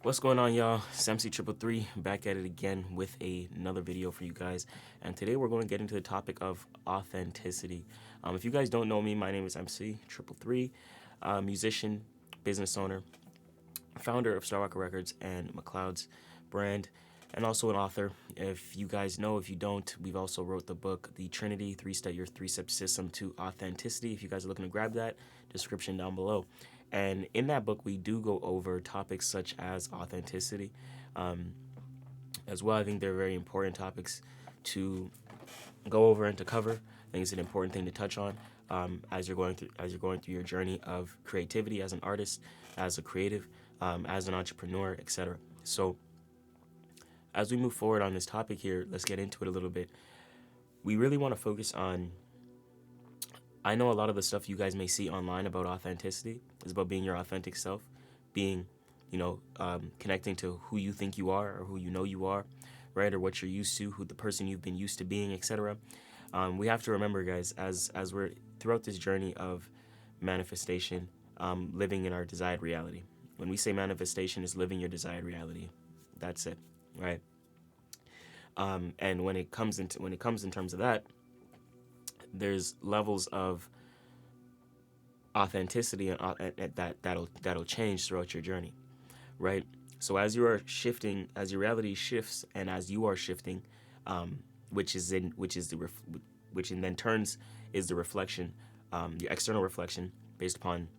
What's going on, y'all? It's MC333 back at it again with another video for you guys. And today we're going to get into the topic of authenticity. If you guys don't know me, my name is MC333, musician, business owner, founder of Starwalker Records and McLeod's brand, and also an author. If you guys know, if you don't, we've also wrote the book, The Trinity, your three-step system to authenticity. If you guys are looking to grab that, description down below. And in that book, we do go over topics such as authenticity as well. I think they're very important topics to go over and to cover. I think it's an important thing to touch on as you're going through your journey of creativity as an artist, as a creative, as an entrepreneur, etc. So as we move forward on this topic here, let's get into it a little bit. We really want to focus on, I know a lot of the stuff you guys may see online about authenticity is about being your authentic self, being, connecting to who you think you are or who you know you are, right? Or what you're used to, who the person you've been used to being, etc. We have to remember, guys, as we're throughout this journey of manifestation, living in our desired reality. When we say manifestation is living your desired reality, that's it, right? And when it comes in terms of that, there's levels of authenticity and that'll change throughout your journey, right? So as you are shifting, as your reality shifts, and as you are shifting, which in then turns is the reflection, your external reflection based upon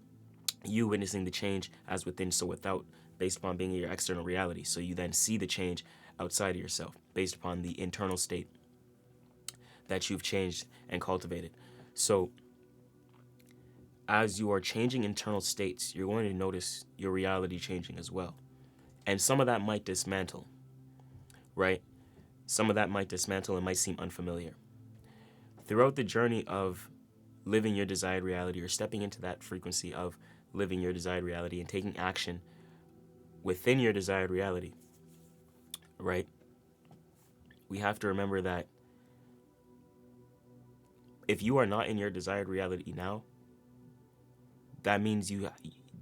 you witnessing the change as within, so without, based upon being in your external reality. So you then see the change outside of yourself based upon the internal state that you've changed and cultivated. So as you are changing internal states, you're going to notice your reality changing as well. And some of that might dismantle, right? Some of that might dismantle and might seem unfamiliar. Throughout the journey of living your desired reality, or stepping into that frequency of living your desired reality and taking action within your desired reality, right? We have to remember that if you are not in your desired reality now, that means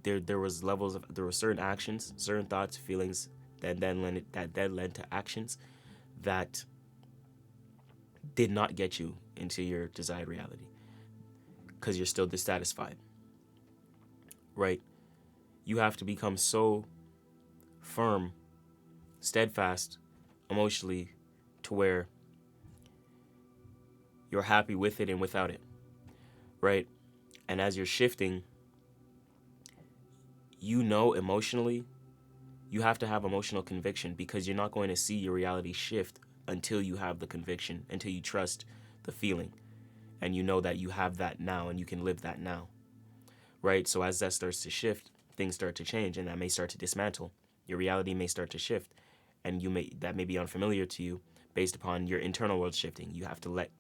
there were certain actions, certain thoughts, feelings that led to actions that did not get you into your desired reality because you're still dissatisfied, right? You have to become so firm, steadfast, emotionally, to where you're happy with it and without it, right? And as you're shifting, emotionally, you have to have emotional conviction, because you're not going to see your reality shift until you have the conviction, until you trust the feeling, and you know that you have that now and you can live that now, right? So as that starts to shift, things start to change, and that may start to dismantle. Your reality may start to shift, and that may be unfamiliar to you based upon your internal world shifting.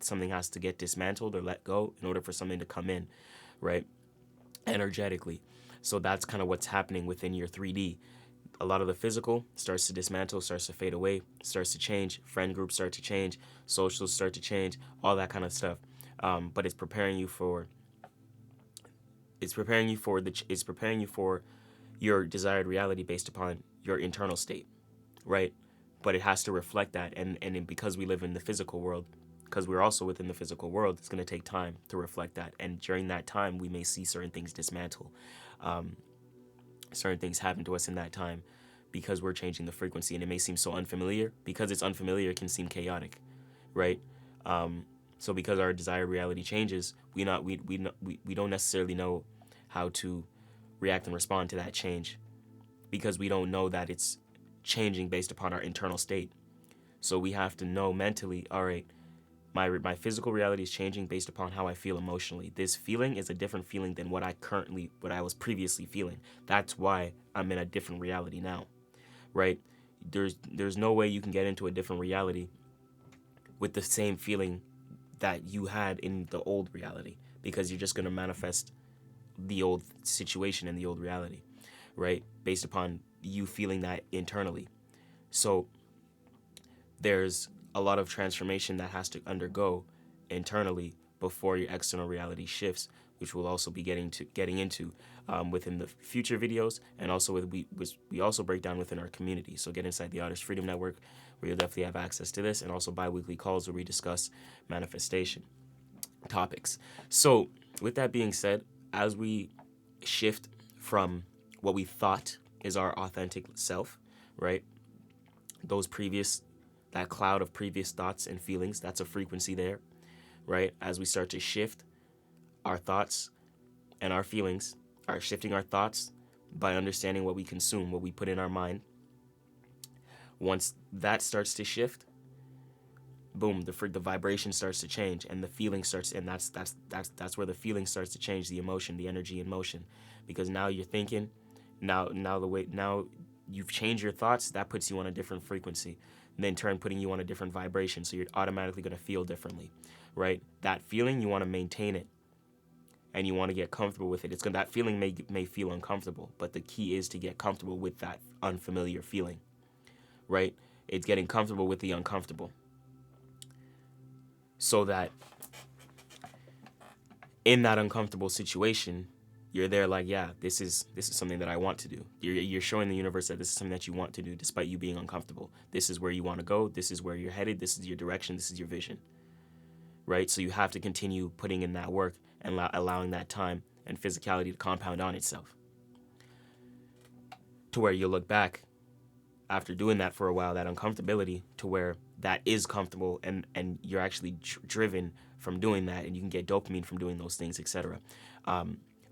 Something has to get dismantled or let go in order for something to come in, right? Energetically. So that's kind of what's happening within your 3D. A lot of the physical starts to dismantle, starts to fade away, starts to change. Friend groups start to change, socials start to change, all that kind of stuff. But it's preparing you for your desired reality based upon your internal state, right? But it has to reflect that, and because we live in the physical world, because we're also within the physical world, it's going to take time to reflect that. And during that time, we may see certain things dismantle. Certain things happen to us in that time because we're changing the frequency, and it may seem so unfamiliar. Because it's unfamiliar, it can seem chaotic, right? So because our desired reality changes, we don't necessarily know how to react and respond to that change, because we don't know that it's changing based upon our internal state. So we have to know mentally, all right, my physical reality is changing based upon how I feel emotionally. This feeling is a different feeling than what I was previously feeling. That's why I'm in a different reality now, right? There's no way you can get into a different reality with the same feeling that you had in the old reality, because you're just going to manifest the old situation in the old reality, right? Based upon you feeling that internally. So there's a lot of transformation that has to undergo internally before your external reality shifts, which we'll also be getting into within the future videos, and also we also break down within our community. So get inside the Artist Freedom Network, where you'll definitely have access to this, and also bi-weekly calls where we discuss manifestation topics. So with that being said, as we shift from what we thought is our authentic self, right? That cloud of previous thoughts and feelings, that's a frequency there, right? As we start to shift our thoughts and our feelings, are shifting our thoughts by understanding what we consume, what we put in our mind. Once that starts to shift, boom, the vibration starts to change, and the feeling starts, and that's where the feeling starts to change, the emotion, the energy in motion, because now you're thinking, now you've changed your thoughts. That puts you on a different frequency, and then in turn putting you on a different vibration, so you're automatically going to feel differently, right? That feeling, you want to maintain it, and you want to get comfortable with it. That feeling may feel uncomfortable, but the key is to get comfortable with that unfamiliar feeling, right? It's getting comfortable with the uncomfortable, so that in that uncomfortable situation, you're there like, yeah, this is something that I want to do. You're showing the universe that this is something that you want to do despite you being uncomfortable. This is where you want to go. This is where you're headed. This is your direction. This is your vision, right? So you have to continue putting in that work and allowing that time and physicality to compound on itself, to where you look back after doing that for a while, that uncomfortability, to where that is comfortable, and you're actually driven from doing that, and you can get dopamine from doing those things, etc.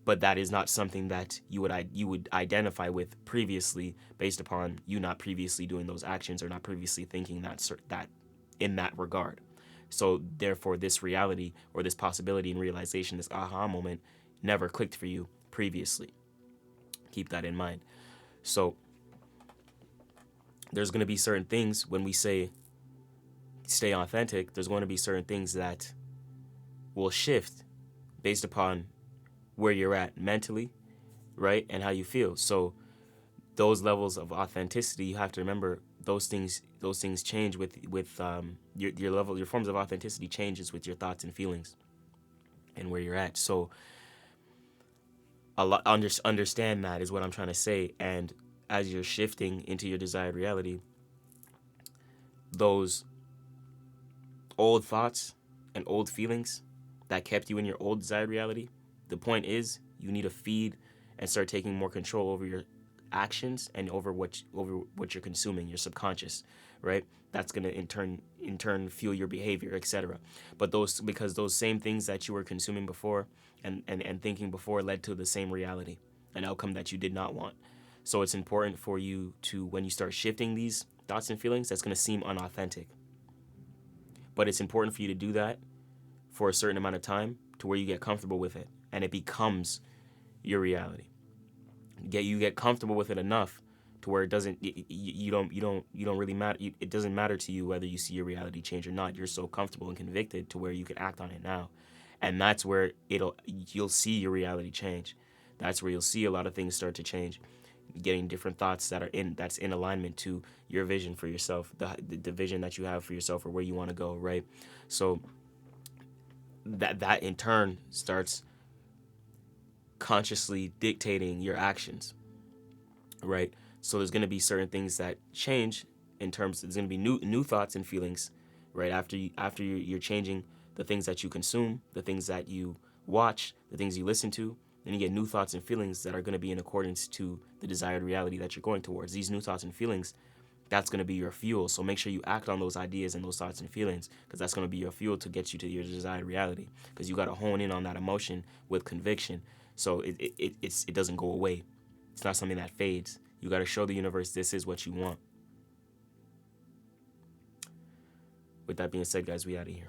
But that is not something that you would identify with previously, based upon you not previously doing those actions or not previously thinking that in that regard. So therefore, this reality or this possibility and realization, this aha moment, never clicked for you previously. Keep that in mind. So there's going to be certain things when we say stay authentic, there's going to be certain things that will shift based upon where you're at mentally, right? And how you feel. So those levels of authenticity, you have to remember those things change with your forms of authenticity changes with your thoughts and feelings and where you're at. So understand that is what I'm trying to say. And as you're shifting into your desired reality, those old thoughts and old feelings that kept you in your old desired reality, the point is you need to feed and start taking more control over your actions and over what you're consuming, your subconscious, right? That's going to in turn fuel your behavior, etc. But because those same things that you were consuming before and thinking before led to the same reality, an outcome that you did not want. So it's important for you to, when you start shifting these thoughts and feelings, that's going to seem unauthentic. But it's important for you to do that for a certain amount of time to where you get comfortable with it and it becomes your reality. You get comfortable with it enough to where it doesn't you don't really matter. It doesn't matter to you whether you see your reality change or not. You're so comfortable and convicted to where you can act on it now, and that's where you'll see your reality change. That's where you'll see a lot of things start to change, getting different thoughts that's in alignment to your vision for yourself, the vision that you have for yourself or where you want to go, right? So that in turn starts consciously dictating your actions, right? So there's going to be certain things that change in terms. There's going to be new thoughts and feelings, right? After you're changing the things that you consume, the things that you watch, the things you listen to, then you get new thoughts and feelings that are going to be in accordance to the desired reality that you're going towards. These new thoughts and feelings, that's going to be your fuel. So make sure you act on those ideas and those thoughts and feelings, because that's going to be your fuel to get you to your desired reality, because you got to hone in on that emotion with conviction. So it doesn't go away. It's not something that fades. You got to show the universe this is what you want. With that being said, guys, we out of here.